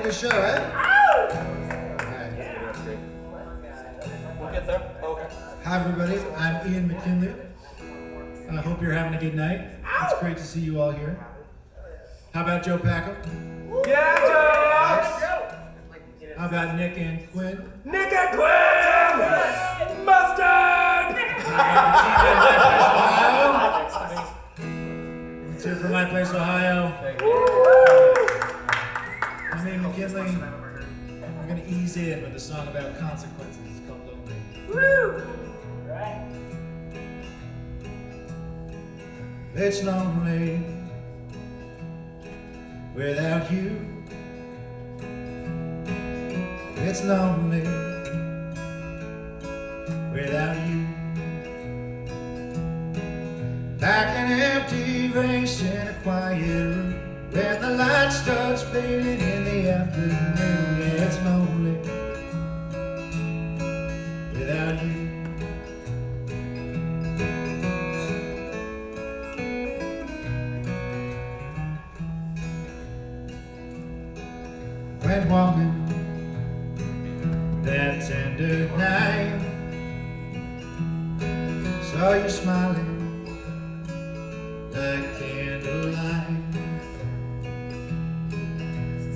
the show, right? We'll get there. Okay. Hi, everybody. I'm Ian McKinley. I hope you're having a good night. It's great to see you all here. How about Joe Packham? Yeah, Joe! How about Nick and Quinn? Nick and Quinn! Mustard! Let's hear it from My Place, Ohio. My name is McKinley. I'm going to ease in with a song about consequences. It's called Lonely. Woo! Right. It's lonely without you. It's lonely without you. Like an empty vase in a quiet room, when the light starts fading in the afternoon. Yeah, it's lonely without you. Went walking that tender night, saw you smiling like candlelight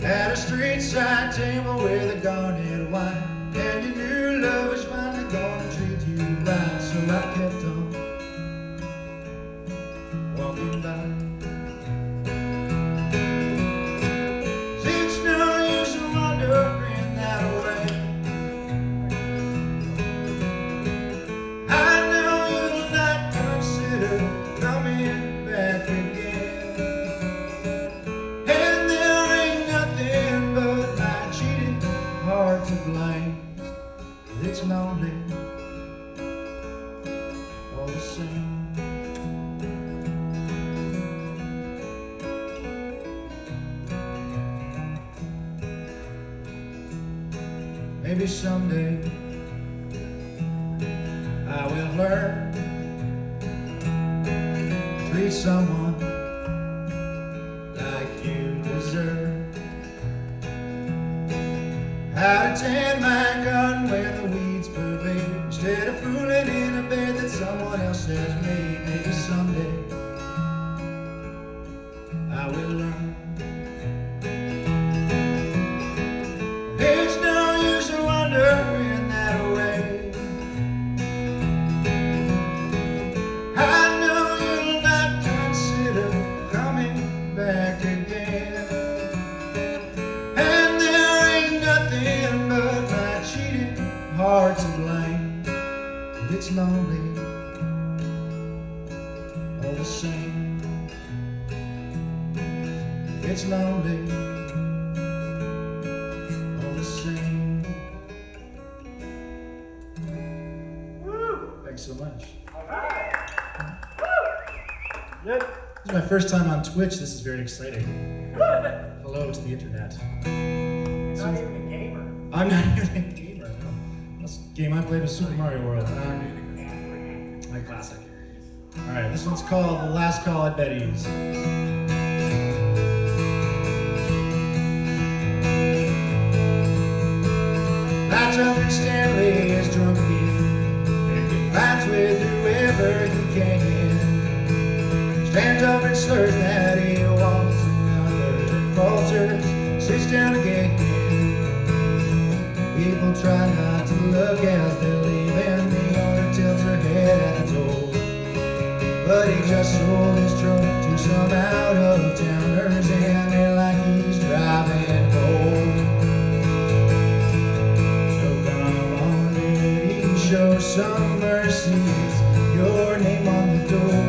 at a street side table with a garnet wine, and you knew love was finally gonna treat you right. So I kept on walking by. It's no use wondering that way. I know you'll not consider coming back again, and there ain't nothing but my cheating heart to blame. It's lonely all the same. Maybe someday I will learn to treat someone like you deserve. How to tend my garden where the weeds pervade, instead of fooling in a bed that someone else has made. Maybe someday I will learn. There's no use in wondering that way. I know you'll not consider coming back again, and there ain't nothing but my cheating heart to blame. It's lonely all the same. It's lonely all the same. Woo! Thanks so much. All right. This is my first time on Twitch. This is very exciting. Hello to the internet. Not even a gamer. I'm not even a gamer, no. Last game I played was Super Mario World. My classic. Alright, this one's called The Last Call at Betty's. Lights up and Stanley is drunk again, fights with whoever he can. Stands up and slurs that he wants another, and falters, sits down again. People try not to look as they're leaving. The owner tilts her head at a toll, but he just sold his truck to some out-of-towners, and they're like he's driving home. So come on, lady, show some mercy. It's your name on the door.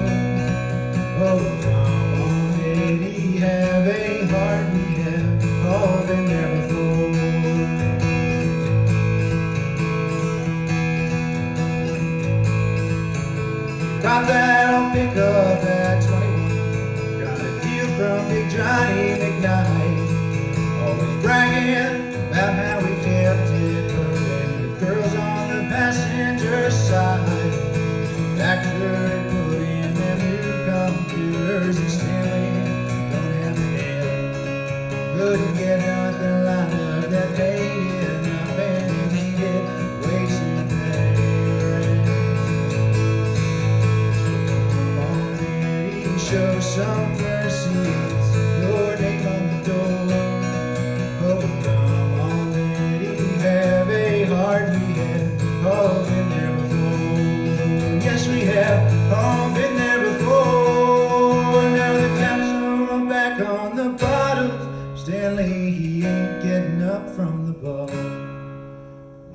Oh, come on, lady, have a heart. We have all been there before. Got that old pickup at 21. Got a deal from Big Johnny McKnight. Always bragging about how we kept it burning, with girls on the passenger side. Factor put in them new computers, and Stanley don't have a head. Couldn't get nothing like that. that made enough and he get wasted there. Come on, Daddy, show some mercy. It's your name on the door. Oh, come on, Daddy, have a heart. We have all been there before. Yes, we have all been there before. Now the caps are all back on the bottles. Stanley, he ain't getting up from the bar.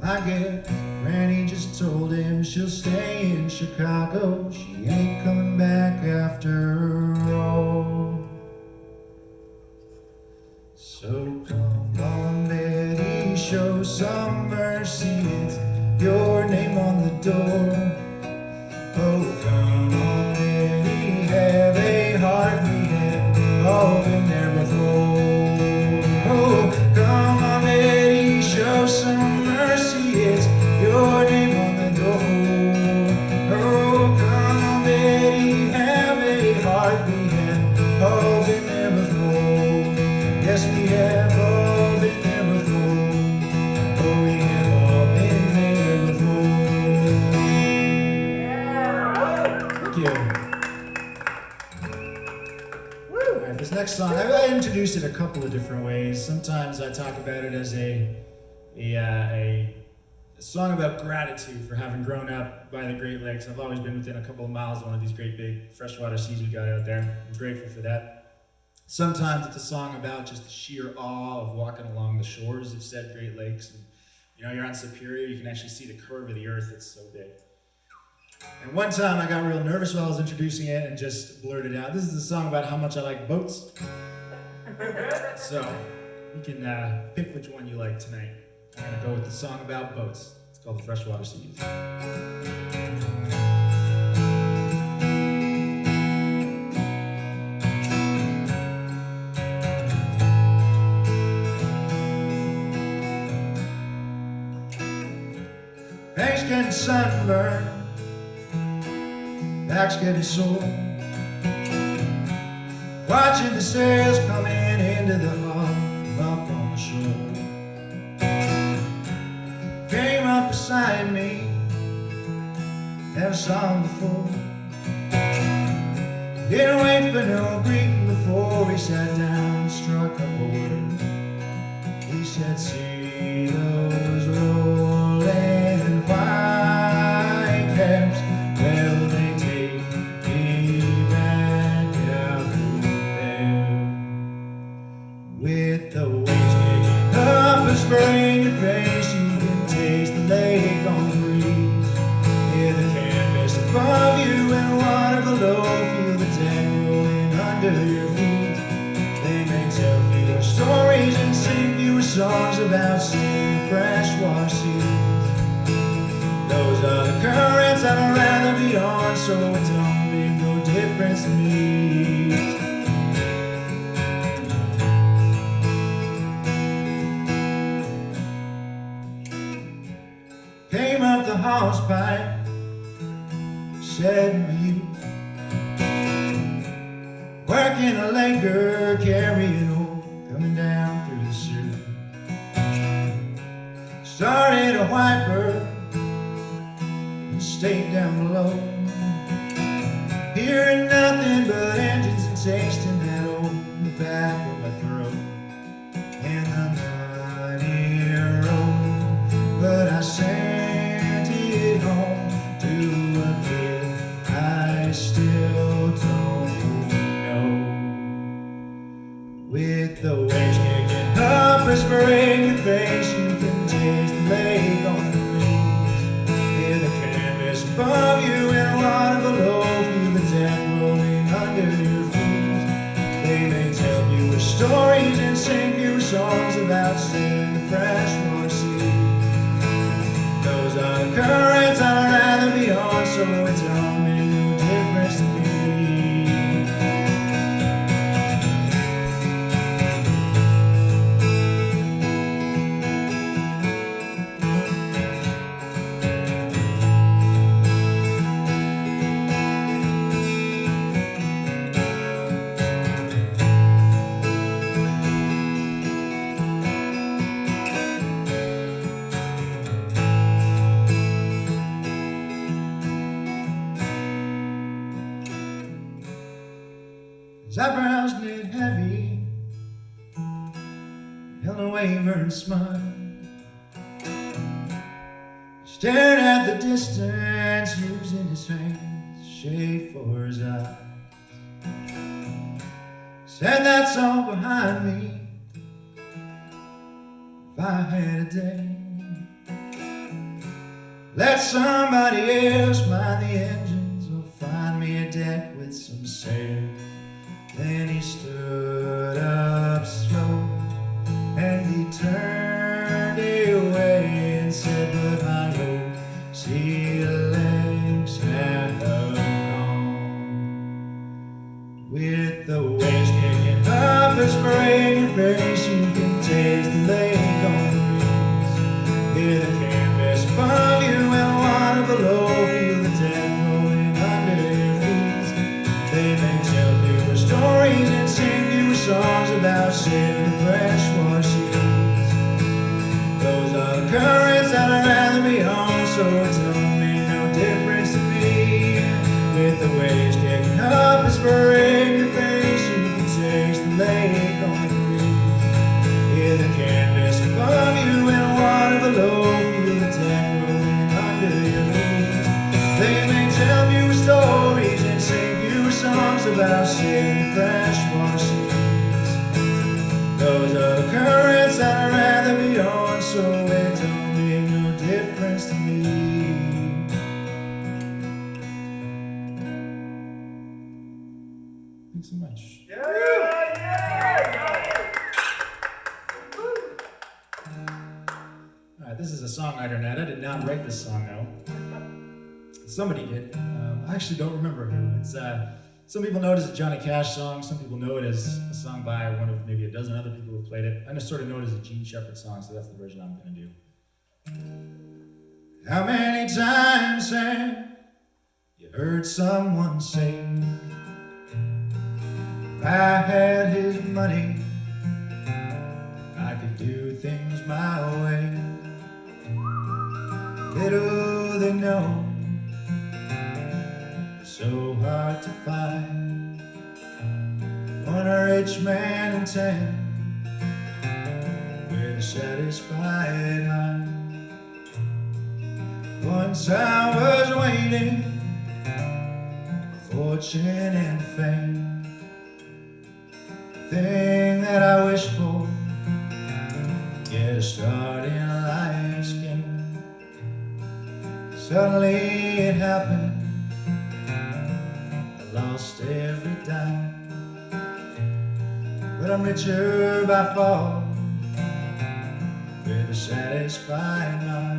I guess Granny just told him she'll stay in Chicago. She ain't coming back after all. So come on, Betty, show some mercy. It's your name on the door. Oh, come on, Betty, have a heart. We have all been there before. Oh, come on, Betty, show some mercy. It's your name on the door. Oh, come on, Betty, have a heart. We have all been there before. Yes, we have all been there before. Oh, we have all been there before. Thank you. All right, this next song, I introduced it a couple of different ways. Sometimes I talk about it as a song about gratitude for having grown up by the Great Lakes. I've always been within a couple of miles of one of these great big freshwater seas we got out there. I'm grateful for that. Sometimes it's a song about just the sheer awe of walking along the shores of said Great Lakes. And you know, you're on Superior, you can actually see the curve of the earth, it's so big. And one time I got real nervous while I was introducing it and just blurted out, this is a song about how much I like boats. So, you can pick which one you like tonight. I'm gonna go with the song about boats. It's called The Freshwater Seas. Face getting sunburned, back's getting sore. Watching the sails coming into the harbor from up on the shore. Came up beside me, never saw him before. Didn't wait for no greeting before he sat down and struck up a word. He said, see those rolling white caps, well they take me back out there. With the waves kicking up and spraying your face, you can taste the lake on the breeze. Hear the canvas above you and water below, feel the deck rolling under your feet. They may tell fewer stories and sing fewer songs about seeing freshwater seas. Those are the currents I'd rather be on, so it don't make no difference to me. Came up the hose pipe, said to you, working a Laker, carrying old, coming down through the Sioux. Started a whitebird and stayed down below, hearing nothing but engines and tasting that old in the back of my throat. And the money rolled, but I sent it home to a kid I still don't know. With the waves kicking up and spraying your face, you can taste the lake on the breeze. Hear the canvas above you and water below, feel the deck rolling under your feet. They may tell fewer stories and sing fewer songs about seeing the freshwater sea. Those are the currents I'd rather be on, so it don't make no difference to me. eyebrows knit heavy, held a wavering smile, stared at the distance, using his hands shade for his eyes. Said that's all behind me. If I had a day, let somebody else mind the engines, or find me a deck with some sail. Then he stood up slow and he turned away and said, but my old sea legs have gone. With the waves kicking up his brain face, you can taste the lake on the breeze. Hear the canvas above you and water below, feel the deck rolling under your feet. They may tell fewer stories and sing fewer songs about sailing the freshwater seas. Those are the currents that I'd rather be on, so it don't make no difference to me. With the waves kicking up and spraying your face, you can taste the lake on the breeze. Hear the canvas above you and water below, feel the deck rolling under your knees. They may tell fewer stories and sing fewer songs about sailing freshwater seas. Those are the currents that I'd rather be on, so it don't make no difference to me. Thanks so much. Alright, this is a songwriter night. I did not write this song, though. Somebody did. I actually don't remember who. It's some people know it as a Johnny Cash song. Some people know it as a song by one of maybe a dozen other people who played it. I just sort of know it as a Gene Shepherd song, so that's the version I'm going to do. How many times have you heard someone say, if I had his money, I could do things my way. Little they know, so hard to find. One rich man in 10 with a satisfied mind. Once I was waiting for fortune and fame, thing that I wish for, get a start in life's game. Suddenly it happened, I lost every dime, but I'm richer by far with a satisfied mind.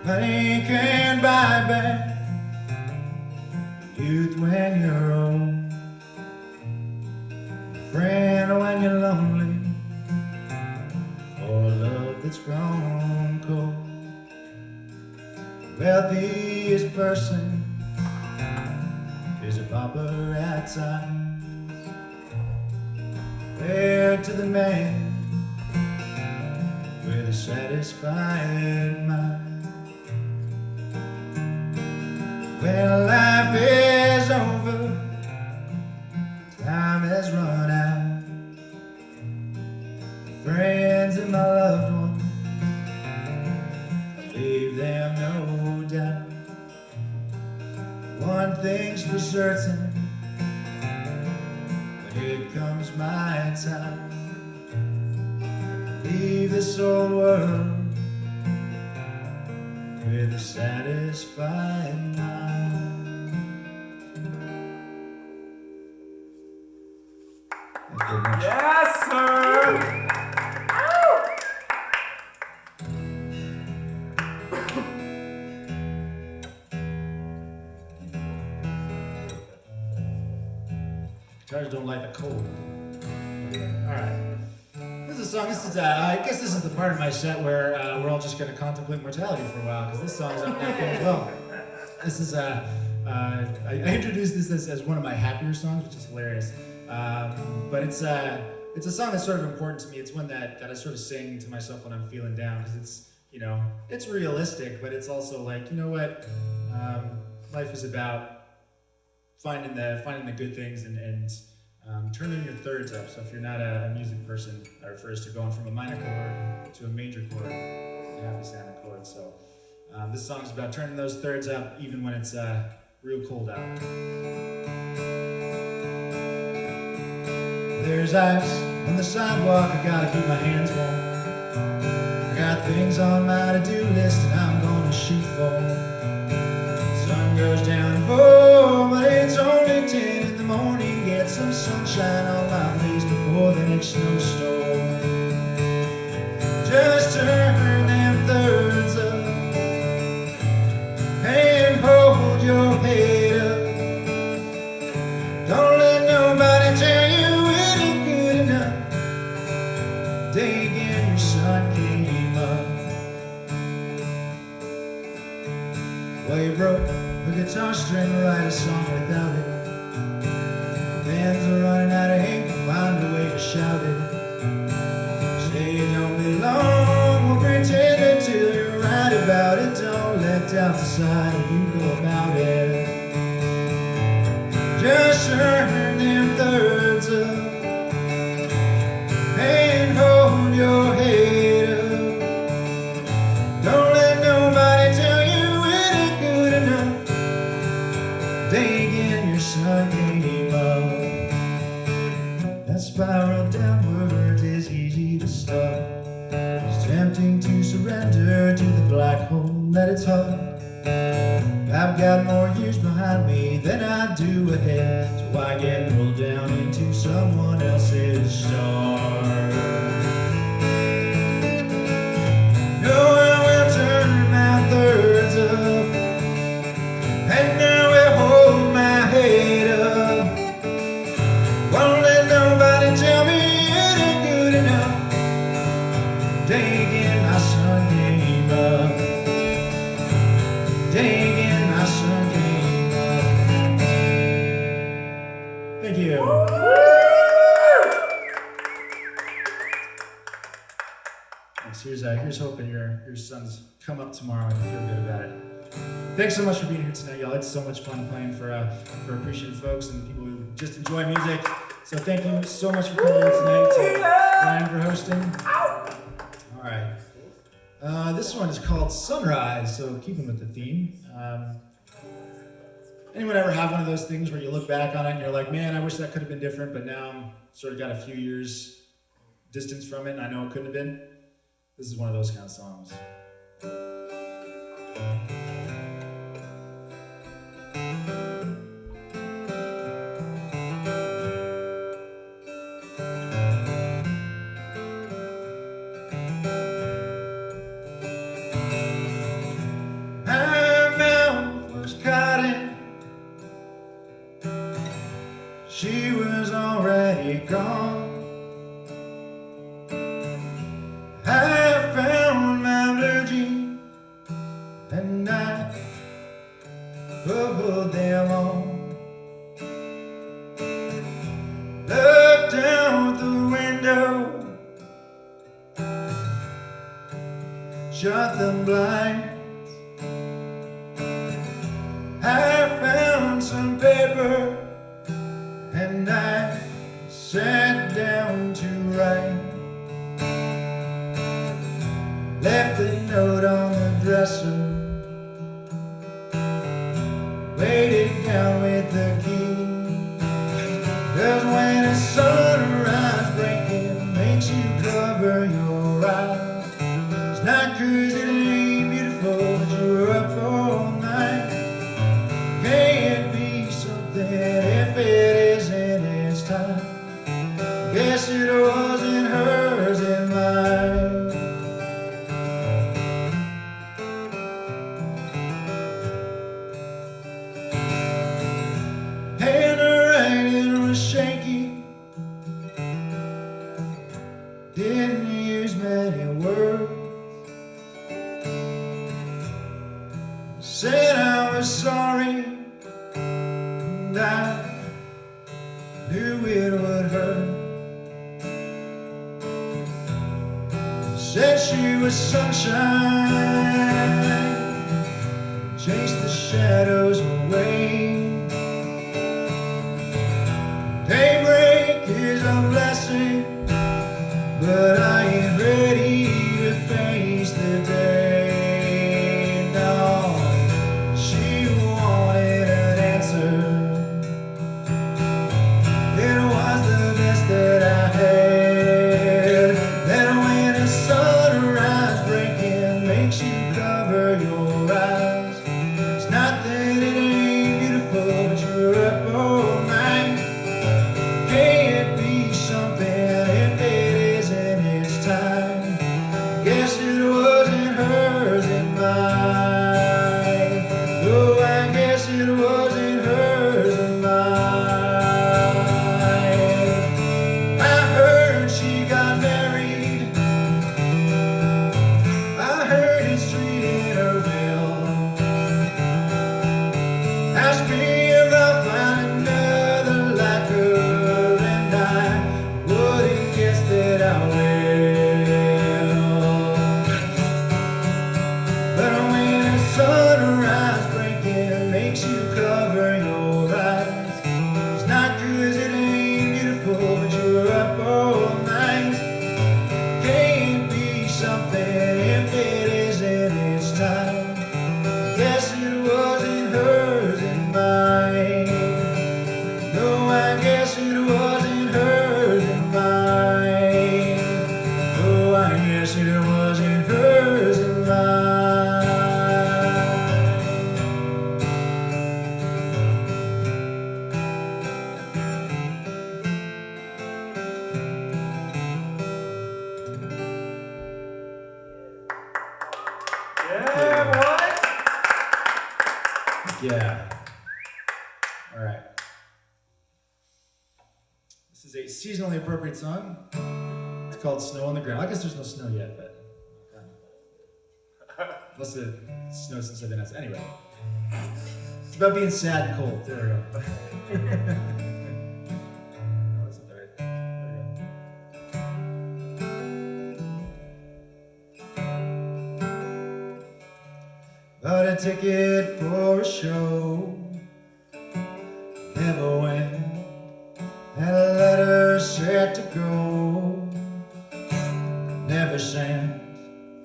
Money can't buy back youth when you're old, a friend when you're lonely, or love that's grown cold. The wealthiest person is a pauper at times, compared to the man with a satisfied mind. When life is over, time has run out. Friends and my loved ones, I leave them no doubt. One thing's for certain, when it comes my time, leave this old world with a satisfied mind. Yes, sir! Guitars don't like the cold. Alright. This is a song. This is, I guess this is the part of my set where we're all just going to contemplate mortality for a while, because this song's up that as well. This is, I introduced this as one of my happier songs, which is hilarious. But it's a song that's sort of important to me. It's one that I sort of sing to myself when I'm feeling down, because it's, you know, it's realistic, but it's also like, you know what, life is about finding the good things and turning your thirds up. So if you're not a music person, that refers to going from a minor chord to a major chord, a happy sounding chord. So this song's about turning those thirds up even when it's real cold out. There's ice on the sidewalk, I gotta keep my hands warm. I got things on my to-do list and I'm gonna shoot for. Sun goes down at 4, but it's only 10 in the morning. Get some sunshine on my face before the next snowstorm. Just turn them thirds up and hold your head up. Don't let nobody tell you it ain't good enough. Day again your sun came up. Well, you broke a guitar string, write a song without it. Bands are running out of ink, find a way to shout it. Say it don't belong, we'll pretend until you're right about it. Don't let doubt decide how you go about it. Just turn them thirds up and hold your head up. Don't let nobody tell you it ain't good enough. Day again your sun came up. That spiral downwards is easy to start. It's tempting to surrender to the black hole that it's hard. I've got more years behind me than I do ahead, so I get rolled down into someone else's star. No, I will turn my thirds up, and I will hold my head up. Won't let nobody tell me it ain't good enough. Day again my sun came up. Day again my sun came up. Thank you. Thanks. Here's hoping your sons come up tomorrow and feel good about it. Thanks so much for being here tonight, y'all. It's so much fun playing for appreciative folks and people who just enjoy music. So thank you so much for coming here tonight. To Ryan for hosting. All right. This one is called Sunrise, so keeping with the theme. Anyone ever have one of those things where you look back on it and you're like, man, I wish that could have been different, but now I'm sort of got a few years distance from it and I know it couldn't have been? This is one of those kind of songs. She was already gone. I found my blue jeans and I put them on. Looked out the window, shut the blinds. I found some paper and I sat down to write. Left a note on the dresser, laid it down with the key. 'Cause when a sunrise breaking makes you cover your eyes, it's not 'cause it ain't beautiful that you're up all night. Can't be something if it isn't its time. Guess it wasn't hers and mine. And the writing was shaky, she was sunshine, chase the shadows away. Daybreak is a blessing, but I ain't ready to face the day. No, she wanted an answer. It was the best that I had. Then when the sunrise breaking makes you cover your eyes, it's not that it ain't beautiful, but you're up all night. Can't be something if it isn't its time. Guess it wasn't hers and mine. No, I guess it wasn't hers and mine. I heard she got married. I heard it's treating her well. Asked me if I'll find another like her, and I wouldn't guess that I will. But when the sunrise breaking makes you cover your eyes, it's not 'cause it ain't beautiful, but you're up all night. Can't be something if it isn't its time. Guess it wasn't hers and mine. No, I guess it wasn't hers and mine. No, I guess it wasn't hers and mine. Yeah, boy. Yeah. All right. This is a seasonally appropriate song. It's called Snow on the Ground. I guess there's no snow yet, but unless it snows since I've been outside. Anyway, it's about being sad and cold. There we go. No, that's not right. There we go. Bought a ticket for a show, never went. Had a letter set to go, never sent.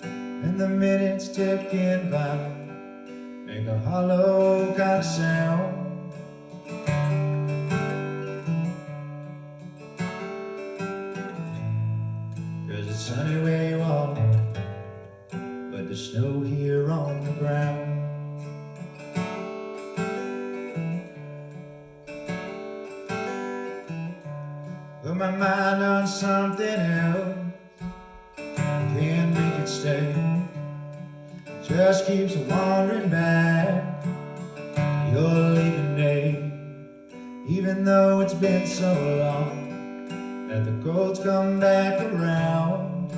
And the minutes ticking by make a hollow kind of sound. Cause it's sunny where you are, but there's snow here on the ground. Put my mind on something else, can't make it stay. Just keeps wandering back. You're leaving day, even though it's been so long that the cold's come back around.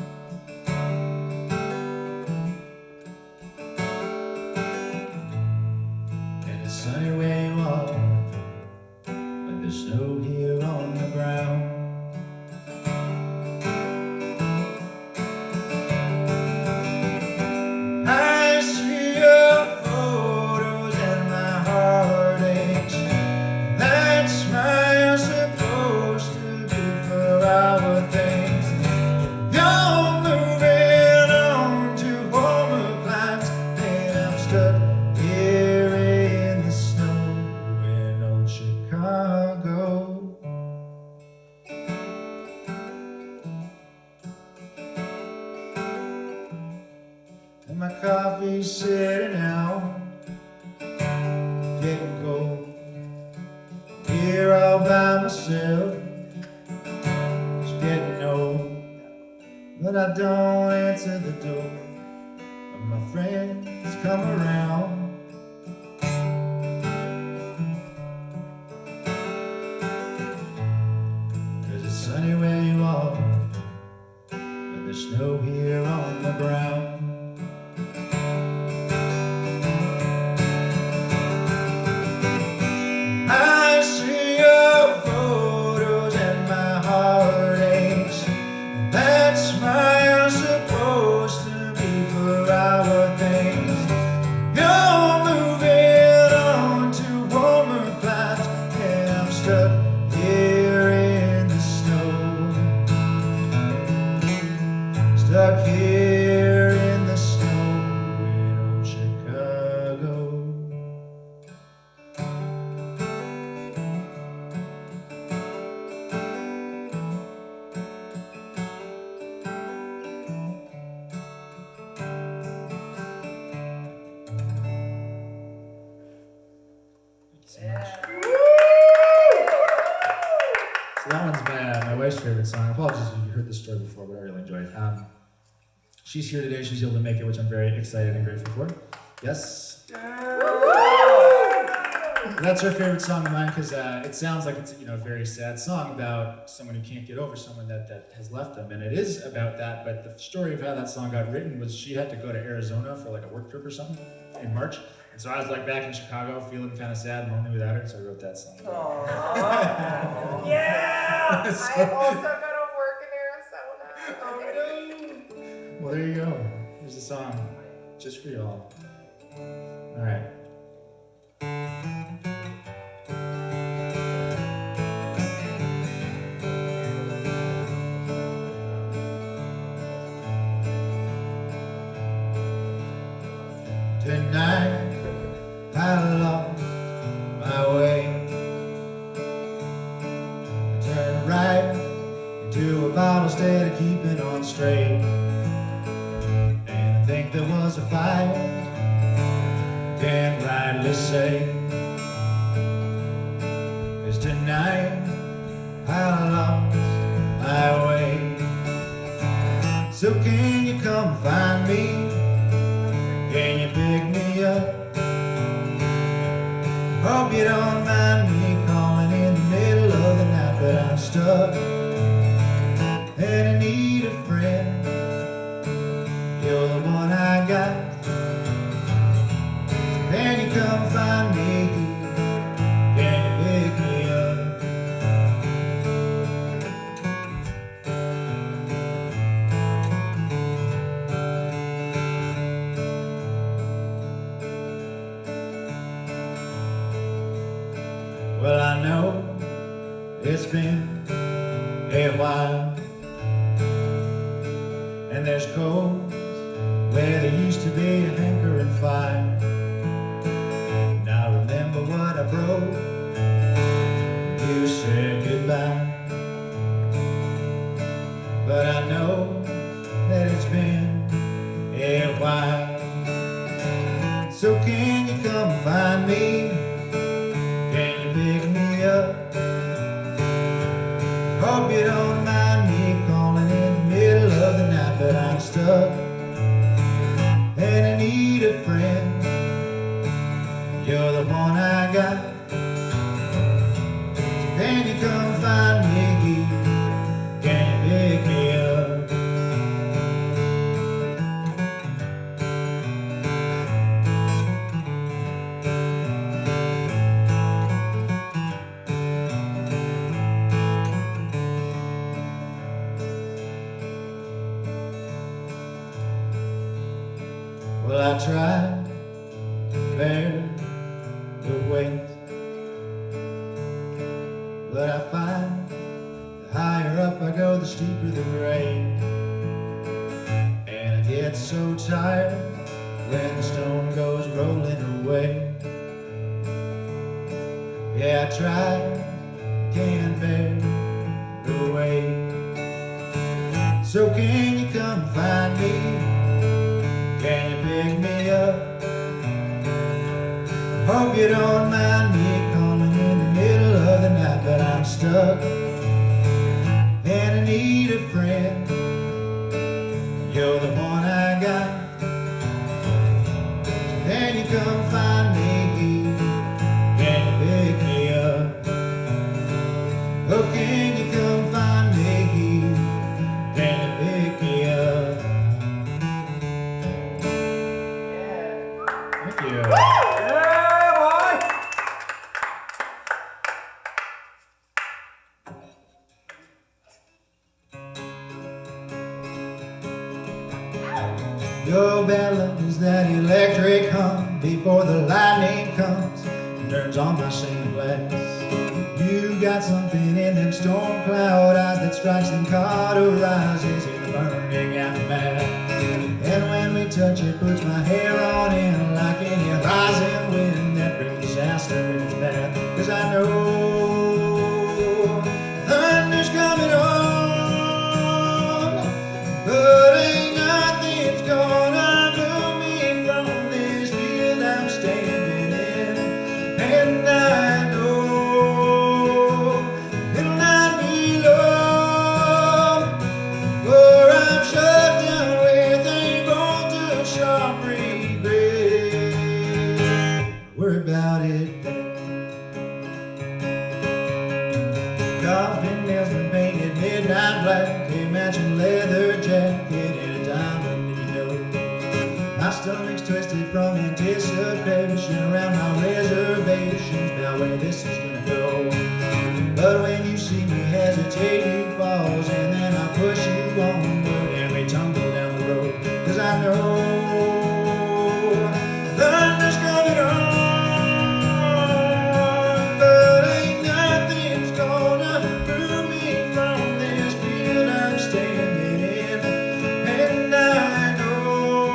And it's sunny where you are, but there's snow here on the ground. I see your photos and my heart aches. That smile's supposed to be for our things. You're moving on to warmer climes, and I'm stuck here in the snow in old Chicago. And my coffee's sitting out, getting cold. Here all by myself, it's getting old. But I don't answer the door when my friends come around. Cause it's sunny where you are, but there's snow here on the ground. I see your photos and my heart aches. That smile's supposed to so much. So that one's my wife's favorite song. Apologies if you heard this story before, but I really enjoyed it. She's here today. She's able to make it, which I'm very excited and grateful for. Yes. That's her favorite song of mine because it sounds like it's a very sad song about someone who can't get over someone that has left them, and it is about that. But the story of how that song got written was she had to go to Arizona for like a work trip or something in March, and so I was like back in Chicago feeling kind of sad and lonely without her, so I wrote that song. Yeah! So- I also go to work in Arizona. Well, there you go. Here's a song just for y'all. All right. Tonight I lost my way. I turned right into a bottle instead of keeping on straight. And I think there was a fight, can't rightly say. 'Cause tonight I lost my way. So can you come find me? Can you pick me up? Hope you don't mind me calling in the middle of the night, but I'm stuck and I need a friend. You're the one I got. Can you come find me? Can you pick me up? Well, I know it's been a while, and there's coals where there used to be a hankering fire. Now remember what I broke, you said goodbye. But I know that it's been a while. So can you come find me? Can you pick me up? Hope you don't mind me calling in the middle of the night, but I'm stuck and I need a friend. You're the one I got. So can you come find me? Can you pick me up? Well, I tried to bear the weight, but I find the higher up I go, the steeper the grade. And I get so tired when the stone goes rolling away. Yeah, I tried, can't bear the weight. So can you come find me? Can you pick me up? Hope you don't mind me calling in the middle of the night, but I'm stuck and I need a friend. You're the one I got. So can you come find me? Can you pick me up? Oh, can you come find me? Can you pick me up? Thank you. Yeah, boy! Your bell is that electric hum before the lightning comes and turns on my stained glass. You got something in them storm cloud eyes that strikes and cauterizes in the burning aftermath. And when we touch it, puts my hair on end like any rising wind that brings disaster in its path. 'Cause I know thunder's coming on, but ain't nothing's gonna move me from this field I'm standing in. And I matching leather jacket and a diamond in your nose. My stomach's twisted from anticipation around my reservations about where this is gonna go. But when you see me hesitate, you pause, and then I push you onward and we tumble down the road. 'Cause I know thunder's coming on, but ain't nothing's gonna move me from this field I'm standing in. And I know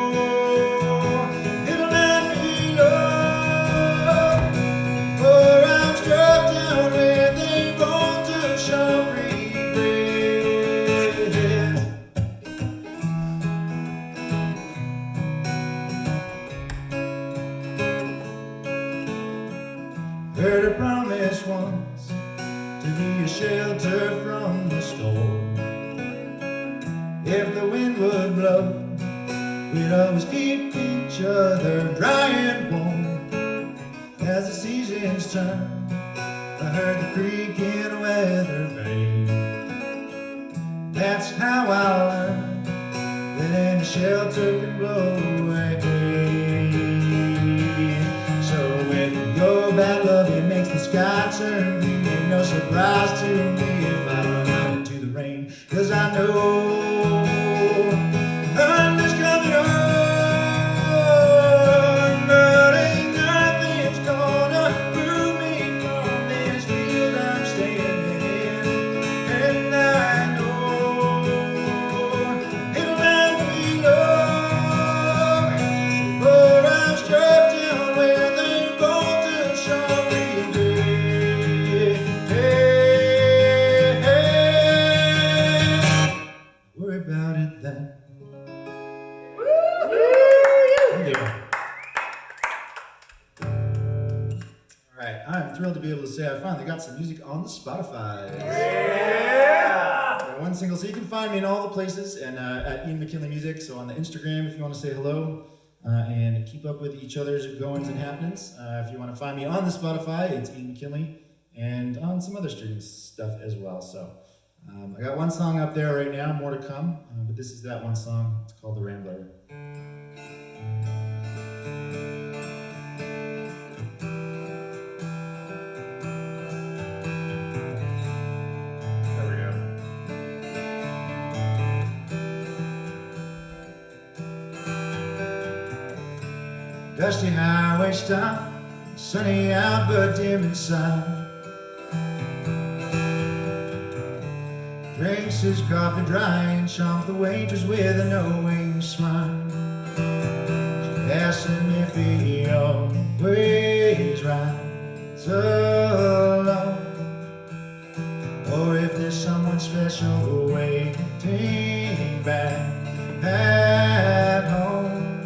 it'll not be long, for I'm struck down with a bolt of sharp regret. Heard a promise once to be a shelter from the storm. If the wind would blow, we'd always keep each other dry and warm. As the seasons turn, I heard the creaking weather vane. That's how I learned that any shelter can blow away. So with your bad love, it makes the sky turn green. Ain't no surprise to me if I run out into the rain. 'Cause I know thunder's coming on, but ain't nothing's gonna move me from this field I'm standing in. And I know it'll not be long, for I'm struck down with a bolt of sharp regret. Worry about it then. Thank you. All right, I'm thrilled to be able to say I finally got some music on the Spotify. One single, so you can find me in all the places and at Ian McKinley Music. So on the Instagram, if you want to say hello and keep up with each other's goings and happenings. If you want to find me on the Spotify, it's Ian McKinley, and on some other streaming stuff as well. So I got one song up there right now, more to come, but this is that one song. It's called The Rambler. There we go. Dusty highway stop, sunny out but dim inside. Drinks his coffee dry and charms the waitress with a knowing smile. She asks him if he always rides alone, or if there's someone special waiting back at home.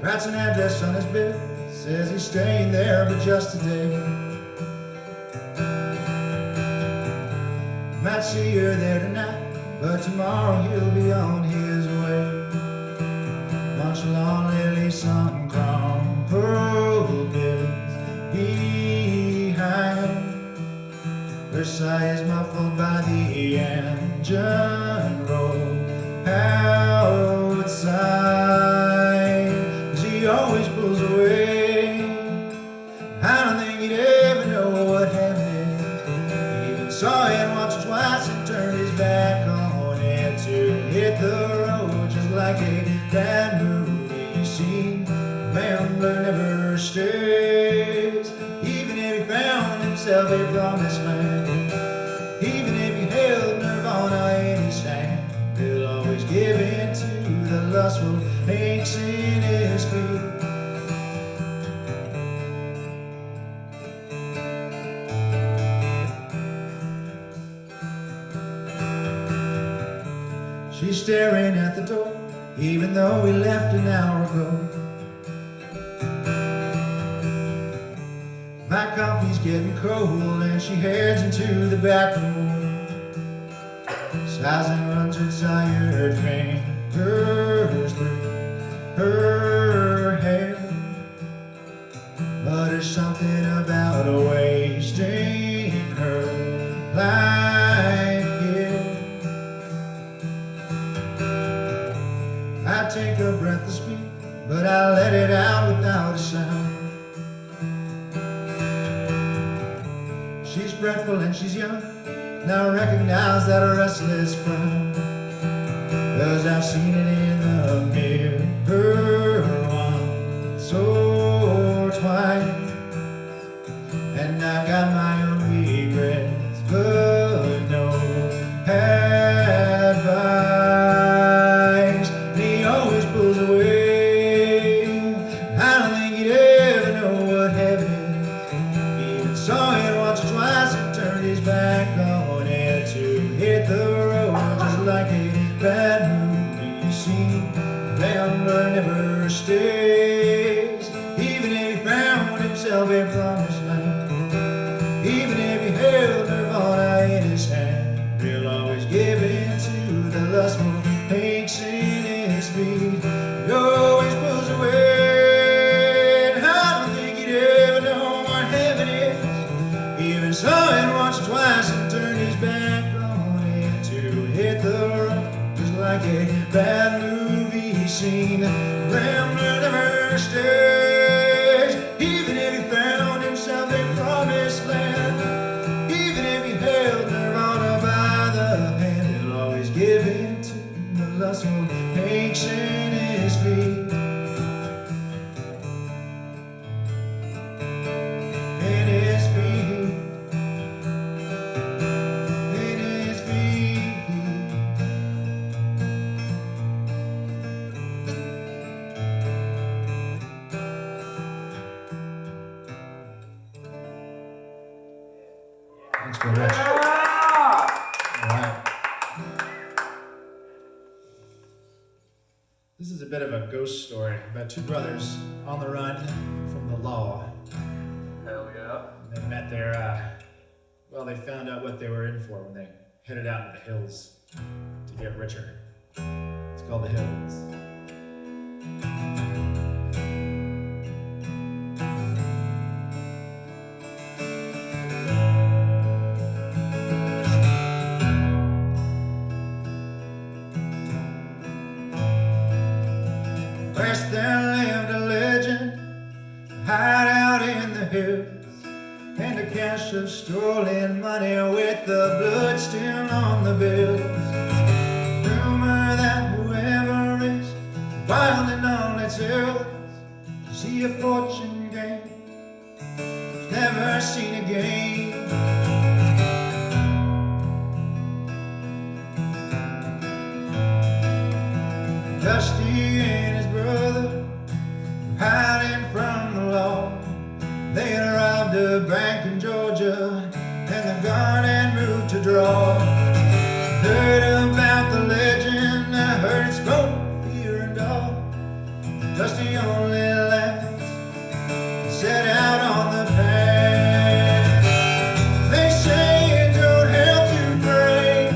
Writes an address on his bill, says he's staying there but just a day. Might see her there tonight, but tomorrow he'll be on his way. Nonchalantly leave some crumpled bills behind. Her sigh is muffled by the engine roll outside. He always pulls away. I don't think he'd ever know what heaven is. He even saw it once or twice and turned his back on it to hit the road just like a bad movie scene. Rambler never stays, even if he found himself a promised land. Even if he held nirvana in his hand, he'll always give in to the lustful aches in his feet. She's staring at the door, even though we left an hour ago. My coffee's getting cold and she heads into the back room. Sighs and runs her tired fingers through her hair. But there's something about wasting her life fretful and she's young. Now I recognize that restless frown, 'cause I've seen it in the mirror once or twice, and I've got my own regrets, but no advice. And he always pulls away. I don't think he'd ever know what heaven is. He even saw it once or twice and turned his back on it to hit the road just like a bad movie scene. Gambler never stays, even if he found himself a promised land. Even if he held Nirvana in his hand, he'll always give in to the lustful aches in his feet. He always pulls away, and I don't think he'd ever know what heaven is. He even saw it once or twice and turned his back on it to hit the road just like a bad movie scene. Rambler never stays, even if he found himself a promised land. Even if he held Nirvana by the hand, he'll always give in to the lustful aches in his feet. In his feet. In his feet. Thanks very much. All right. This is a bit of a ghost story about two brothers on the run from the law. Hell yeah. They met their, they found out what they were in for when they headed out into the hills to get richer. It's called the Hills. West there lived a legend, hide out in the hills, and a cache of stolen money with the blood still on the bills. Rumor that whoever is wilding on its hills to see a fortune gain is never seen again. Dusty and his brother were hiding from the law. They had robbed a bank in Georgia, and the guard had moved to draw. Heard about the legend, I heard it spoke fear and awe. Dusty only laughed and set out on the path. They say it don't help to pray.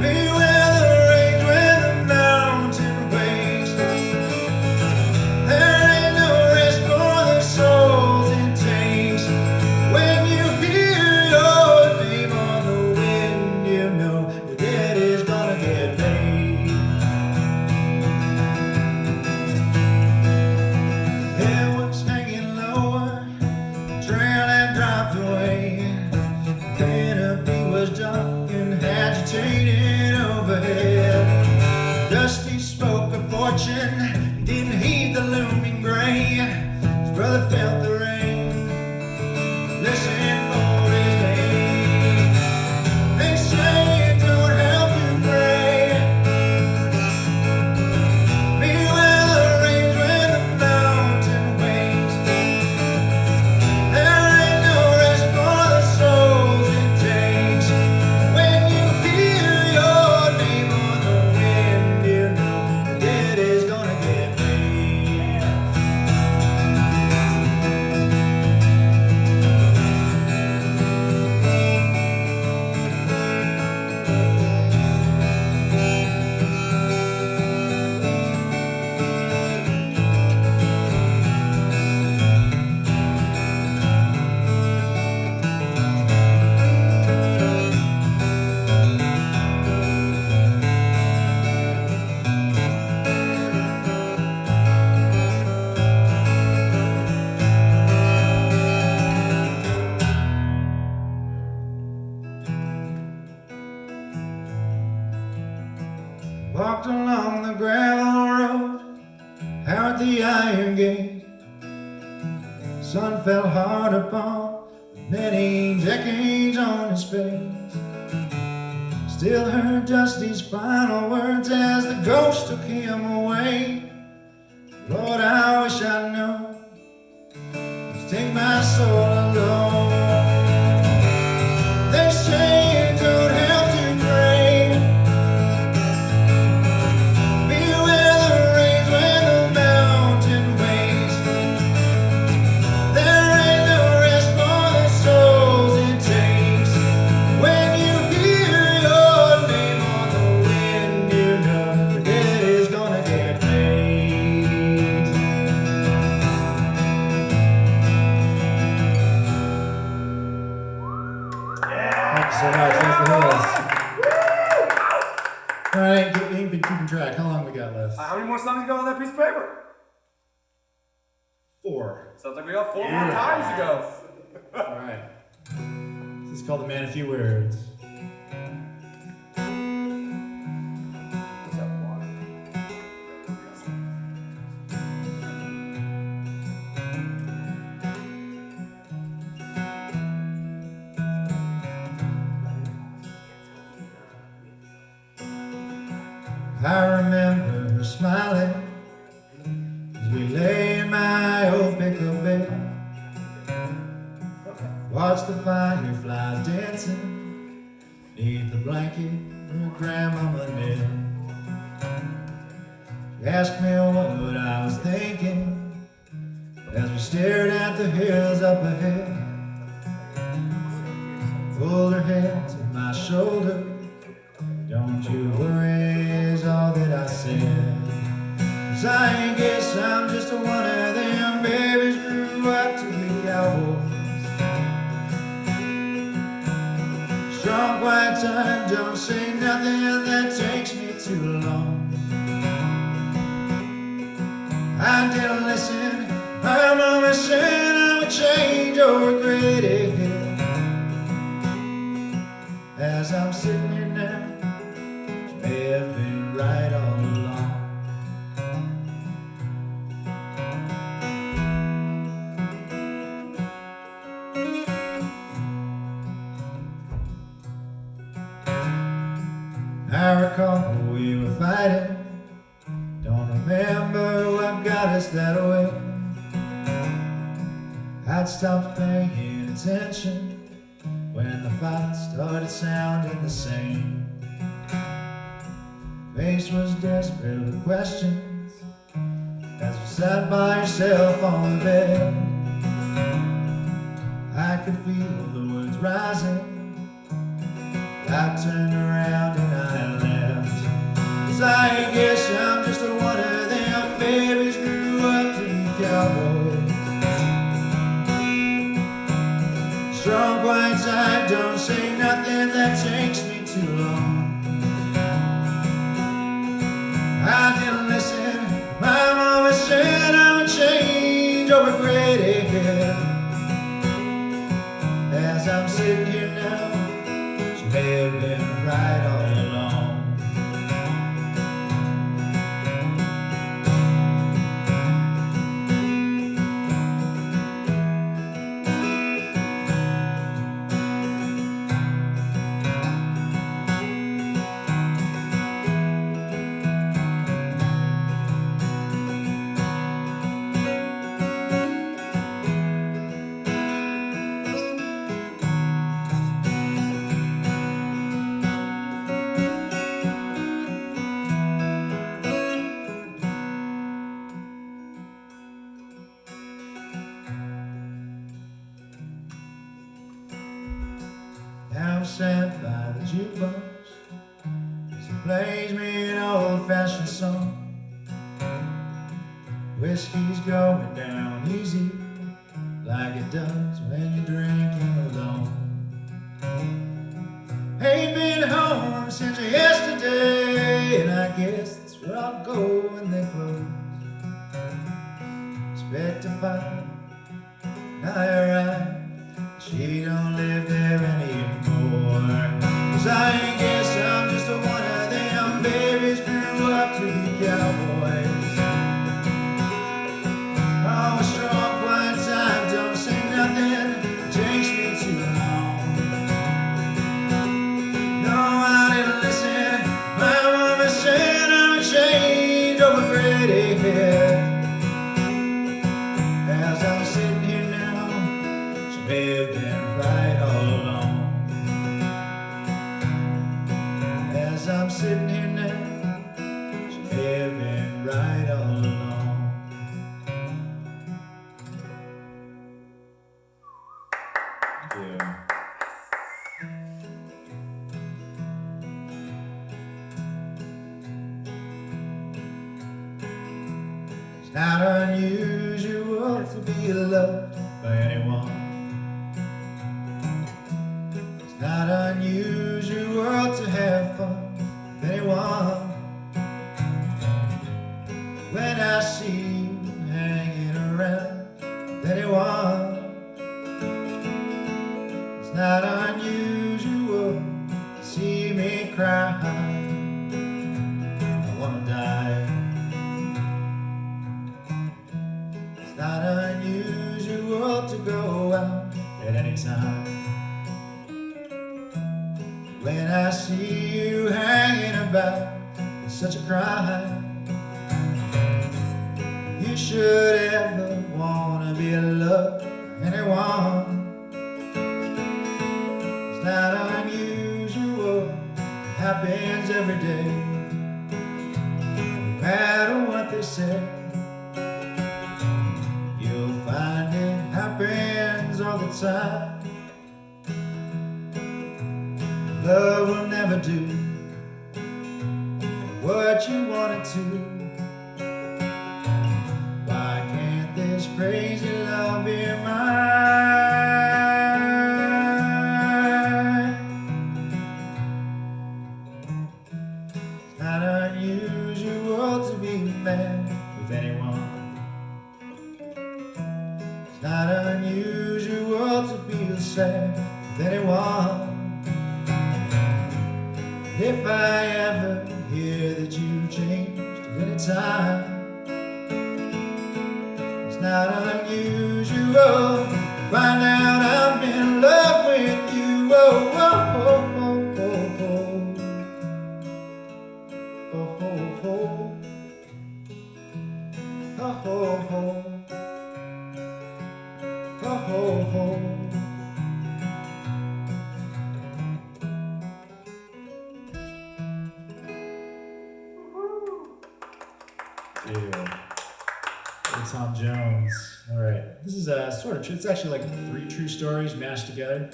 Beware the range when the mountain waits. There ain't no rest for the souls it takes. When you hear your name on the wind, you know the dead is gonna get paid. It was hanging lower, the trail had dropped away. The canopy was dark and agitated overhead. Dusty spoke of fortune, didn't heed the looming gray. His brother felt the rain, listened for his name. They say it don't help to pray. Beware the range when the mountain waits. There ain't no rest for the souls it takes. When you hear your name on the wind, you know the dead is gonna get paid. iron gate. Sun fell hard upon many decades on his face. Still heard Dusty's final words as the ghost took him away. Lord, I wish I'd known. Just take my soul alone. They say you don't have to pray. Be where the rains, when the mountain waves. There ain't no rest for the souls it takes. When you hear your name on the wind, you know the dead is gonna get paid. Thank you so much. Thanks for this. All right, you ain't been keeping track. How long we got left? How many more songs you got on that piece of paper? 4. Sounds like we got 4 more times to go. All right. This is called The Man of Few Words. What's that water? I remember her smiling as we lay in my old pickup bed. Watched the fireflies dancing beneath the blanket her grandmama knit. She asked me what I was thinking as we stared at the hills up ahead. Pulled her head to my shoulder. Don't you worry is all that I said. 'Cause I guess I'm just one of them babies grew up to be cowboys. Strong white time, don't say nothing that takes me too long. I didn't listen, my mama said I would change or regret it. As I'm sitting here now, may have been right all along. I recall we were fighting. Don't remember what got us that way. I'd stopped paying attention when the fight started sounding the same. Face was desperate with questions as you sat by yourself on the bed. I could feel the words rising. I turned around and I left. 'Cause I guess I'm just one of them babies grew up to be cowboys. Strong white side, don't say nothing that takes me too long. I didn't listen, my mama said I would change or regret it. As I'm sitting here now, she may have been right all along. Now I'm sat by the jukebox as he plays me an old-fashioned song. Whiskey's going down easy like it does when you're drinking alone. Ain't been home since yesterday, and I guess that's where I'll go when they close. Expect to find I arrive. She don't live there anymore. 'Cause I guess I'm just one of them babies grew up to be cowboys. you. It's not unusual to be loved by anyone. It's not unusual to have fun with anyone. When I see you hanging around with anyone, it's not unusual to see me cry. I wanna die. It's not unusual to go out at any time. When I see you hanging about, it's such a crime. You should ever wanna be loved by anyone. It's not unusual, it happens every day. No matter what they say, you'll find it happens all the time. Love will never do what you want it to. Why can't this crazy love be mine? It's not unusual to be mad with anyone. It's not unusual to feel sad with anyone. If I ever hear that you changed at any time, it's not unusual to find out I'm in love with you. Oh, oh, oh, oh, oh, oh, oh, oh, oh, oh, oh, oh, oh. Tom Jones. All right, this is a sort of true. It's actually like 3 true stories mashed together.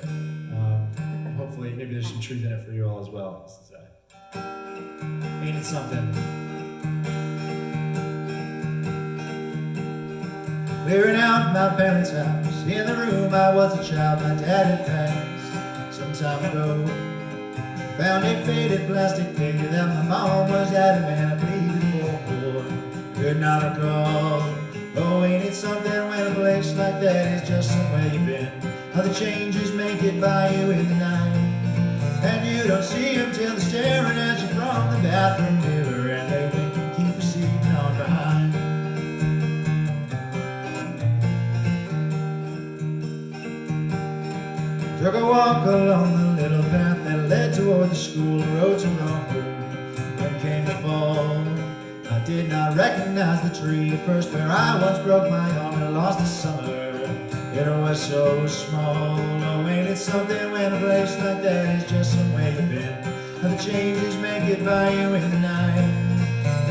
Hopefully, maybe there's some truth in it for you all as well. This is Ain't It Something? Clearing out my parents' house. In the room I was a child. My dad had passed some time ago. Found a faded plastic figure that my mom was adamant I needed more. Could not recall. Oh, ain't it something when a place like that is just somewhere you've been? How the changes make it by you in the night, and you don't see them till they're staring at you from the bathroom mirror, and they wink and keep proceeding on behind. Took a walk along the little path that led toward the school. The roads were wrong when came the fall. I did not recognize the tree at first where I once broke my arm and lost the summer. It was so small. Oh, ain't it something when a place like that is just somewhere you've been? How the changes make it by you in the night,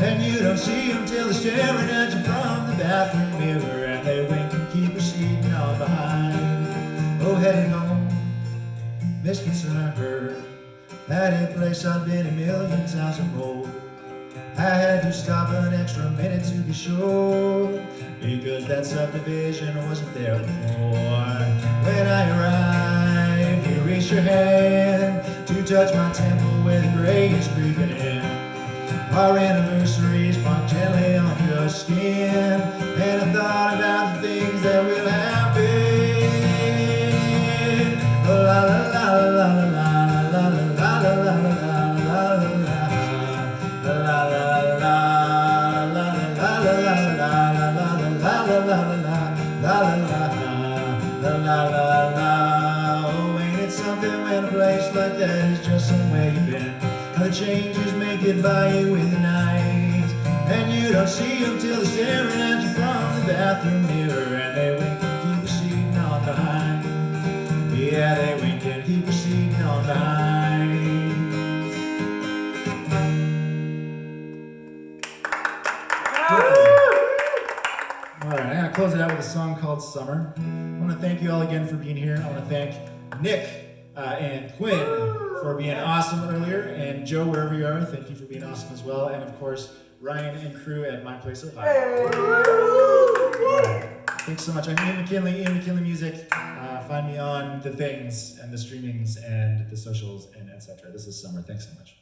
and you don't see them till they're staring at you from the bathroom mirror, and they wink and keep proceeding on behind. Oh, heading home, misconcerned, at a place I'd been a million times before. I had to stop an extra minute to be sure, because that subdivision wasn't there before. When I arrived, you reached your hand to touch my temple where the gray is creeping in. Our anniversaries marked gently on your skin, and I thought about the things that will happen. La la la la la la la la la la la la. Oh, ain't it something when a place like that is just somewhere you've been? How the changes make it by you in the night, and you don't see them till they're staring at you from the bathroom mirror, and they wink and keep proceeding on behind. Yeah, they wink and keep proceeding on behind. All right, I'm gonna close it out with a song called Summer. I want to thank you all again for being here. I want to thank Nick and Quinn for being awesome earlier, and Joe, wherever you are, thank you for being awesome as well, and of course, Ryan and crew at My Place of High. Thanks so much. I'm Ian McKinley, Ian McKinley Music. Find me on the things and the streamings and the socials and etc. This is Summer. Thanks so much.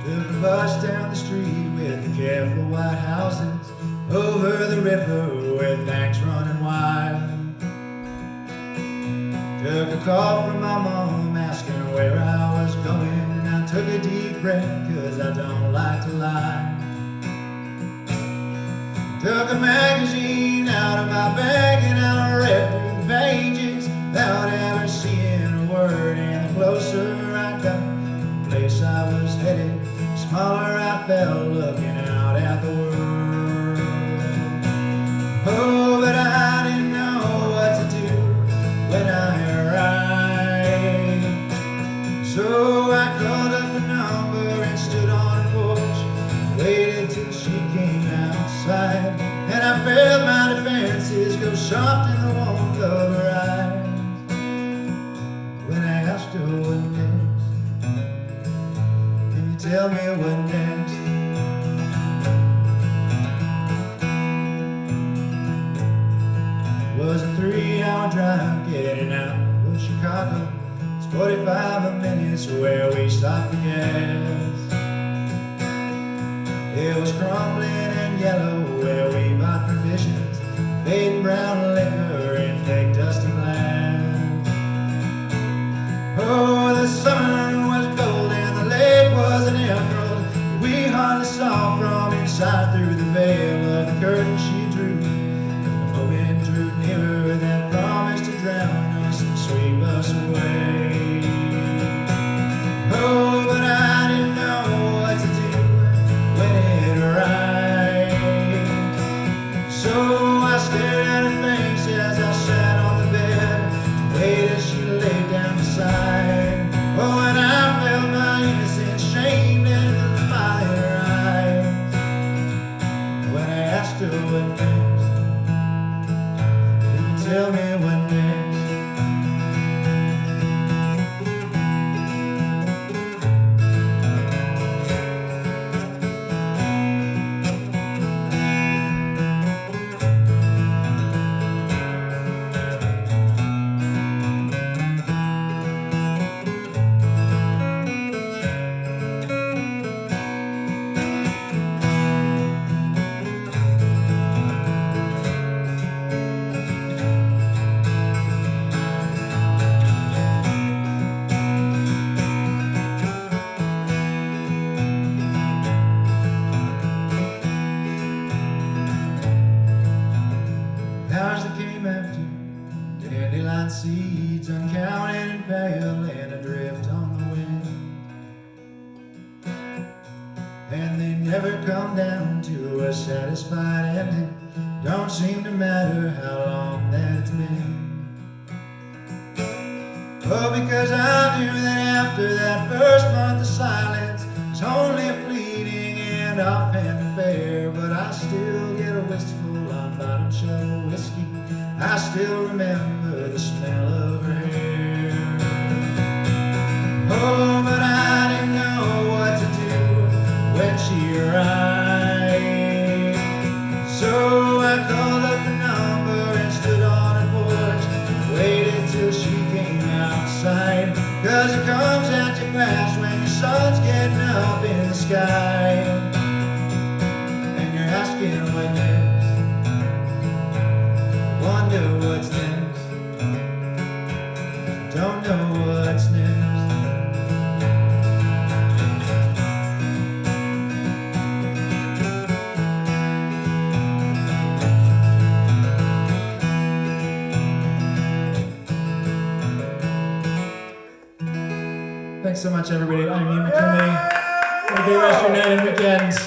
Took a bus down the street with the careful white houses, over the river with banks running wild. Took a call from my mom asking where I was going, and I took a deep breath cause I don't like to lie. Took a magazine out of my bag and I read through the pages without ever seeing a word, and the closer I got the place I was headed, the smaller I felt looking out at the world. Oh, but I didn't know what to do when I arrived. So I called up a number and stood on a porch, waited till she came outside, and I felt my defenses go soft in the warmth of her eyes. When I asked her what next, can you tell me what next? Was a 3-hour drive getting out of Chicago. It's 45 minutes where we stopped for gas. It was crumbling and yellow where we bought provisions, fading brown liquor and fake dusty glass. Oh, the sun was gold and the lake was an emerald. We hardly saw from inside through the veil of the curtain she drew. Drew nearer that promised to drown us and sweep us away. Oh, but I didn't know what to do when it arrived. So I stared at her face as I sat on the bed, waited as she lay down beside. Oh, and I felt my innocence shamed into the fire eyes. When I asked her what next, tell me what next. Hours that came after, dandelion seeds uncounted and pale and adrift on the wind. And they never come down to a satisfied ending. Don't seem to matter how long that it's been. Oh, because I knew that after that first month of silence, it's only a fleeting and offhand affair. But I still get a wistful on bottom shelf whiskey. I still remember the smell of her hair. Oh, but I didn't know what to do when she arrived. So I called up the number and stood on her porch, waited till she came outside. Cause it comes at you fast when your sun's getting up in the sky, and you're asking what next. Wonder what's next. Don't know what's next. Thanks so much, everybody. I'm Ian McKinley. Have a great rest of your night and weekends.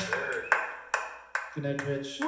Good night, Rich.